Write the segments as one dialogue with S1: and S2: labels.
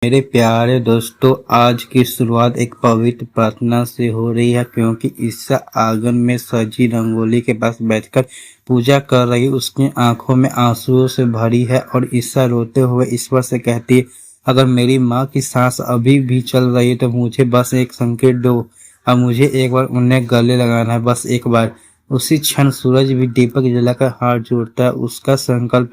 S1: मेरे प्यारे दोस्तों, आज की शुरुआत एक पवित्र प्रार्थना से हो रही है क्योंकि ईसा आंगन में सजी रंगोली के पास बैठकर पूजा कर रही। उसकी आंखों में आंसुओं से भरी है और ईसा रोते हुए ईश्वर से कहती है, अगर मेरी माँ की सांस अभी भी चल रही है तो मुझे बस एक संकेत दो। अब मुझे एक बार उन्हें गले लगाना है, बस एक बार। उसी क्षण सूरज भी दीपक जलाकर हाथ जोड़ता है। उसका संकल्प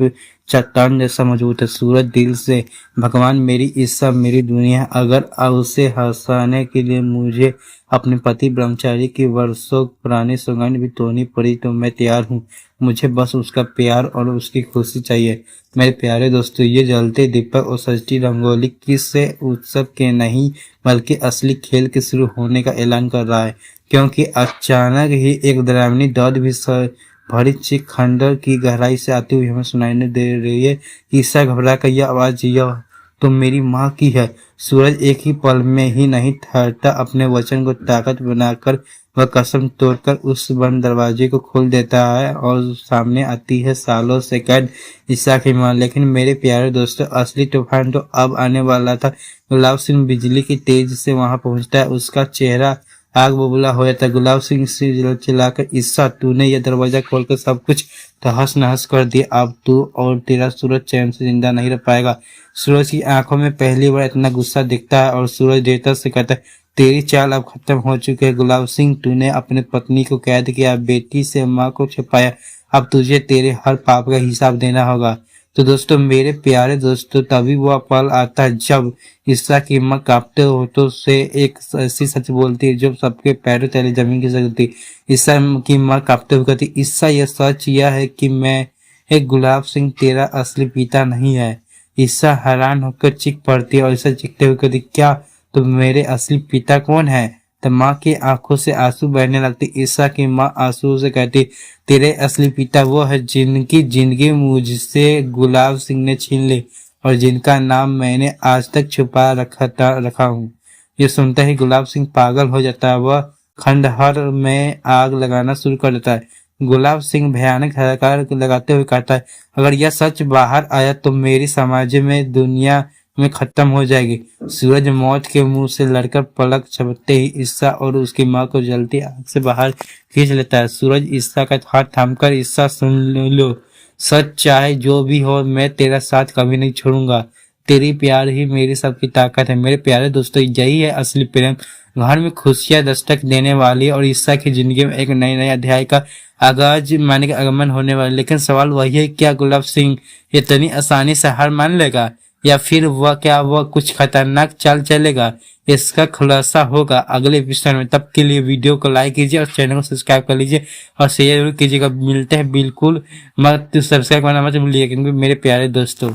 S1: चट्टान जैसा मजबूत है। सूरज दिल से, भगवान मेरी ईसा मेरी दुनिया, अगर उसे हंसाने के लिए मुझे अपने पति ब्रह्मचारी की वर्षों पुरानी सौगंध भी तोड़नी पड़ी तो मैं तैयार हूँ। मुझे बस उसका प्यार और उसकी खुशी चाहिए। मेरे प्यारे दोस्तों, ये जलते दीपक और सजती रंगोली किसी उत्सव के नहीं बल्कि असली खेल के शुरू होने का ऐलान कर रहा है, क्योंकि अचानक ही एक डरावनी दर्द भी भरी चीख खंडर की गहराई से आती हुई हमें सुनाई दे रही है। ईसा घबरा कर यह आवाज, यह तो मेरी माँ की है। सूरज एक ही पल में ही नहीं ठहरता, अपने वचन को ताकत बनाकर वह कसम तोड़कर उस बंद दरवाजे को खोल देता है और सामने आती है सालों से कैद ईसा की माँ। लेकिन मेरे प्यारे दोस्तों, असली तूफान तो अब आने वाला था। गुलाब सिंह बिजली की तेज से वहां पहुंचता है। उसका चेहरा आग बबूला हो जाता है। गुलाब सिंह से चिल्लाकर, ईसा तूने यह दरवाजा खोलकर सब कुछ तहस नहस कर दिया। अब तू और तेरा सूरज चैन से जिंदा नहीं रह पाएगा। सूरज की आंखों में पहली बार इतना गुस्सा दिखता है और सूरज देवता से कहता है, तेरी चाल अब खत्म हो चुकी है गुलाब सिंह। तूने अपने पत्नी को कैद किया, बेटी से माँ को छिपाया, अब तुझे तेरे हर पाप का हिसाब देना होगा। तो दोस्तों, मेरे प्यारे दोस्तों, तभी वह पल आता है जब ईसा की माँ कांपते होठों से एक ऐसी सच बोलती है जो सबके पैरों तले जमीन की सकती। ईसा की माँ कांपते हुए कहती, ईसा, यह सच यह है कि मैं एक गुलाब सिंह तेरा असली पिता नहीं है। ईसा हैरान होकर चीख पड़ती है और ईसा चीखते हुए कहती, क्या तो मेरे असली पिता कौन है? तो माँ की आंखों से आंसू बहने लगती। ईसा की माँ आंसू से कहती, तेरे असली पिता वो है जिनकी जिंदगी मुझसे गुलाब सिंह ने छीन ली और जिनका नाम मैंने आज तक छुपा रखा हूँ। ये सुनते ही गुलाब सिंह पागल हो जाता है। वह खंडहर में आग लगाना शुरू कर देता है। गुलाब सिंह भयानक हकार लगाते हुए कहता है, अगर यह सच बाहर आया तो मेरी समाज में दुनिया में खत्म हो जाएगी। सूरज मौत के मुंह से लड़कर पलक झपकते ही ईसा और उसकी माँ को जलती आग से बाहर खींच लेता है। सूरज ईसा का हाथ थामकर, ईसा सुन लो, सच चाहे जो भी हो, मैं तेरा साथ कभी नहीं छोड़ूंगा। तेरी प्यार ही मेरी सबकी ताकत है। मेरे प्यारे दोस्तों, यही है असली प्रेम। घर में खुशियां दस्तक देने वाली और ईसा की जिंदगी में एक नए अध्याय का आगाज माने का आगमन होने वाला। लेकिन सवाल वही है, क्या गुलाब सिंह इतनी आसानी से हार मान लेगा या फिर वह कुछ खतरनाक चाल चलेगा? इसका खुलासा होगा अगले एपिसोड में। तब के लिए वीडियो को लाइक कीजिए और चैनल को सब्सक्राइब कर लीजिए और शेयर जरूर कीजिएगा। मिलते हैं, बिल्कुल मत सब्सक्राइब करना मत भूलिए क्योंकि मेरे प्यारे दोस्तों।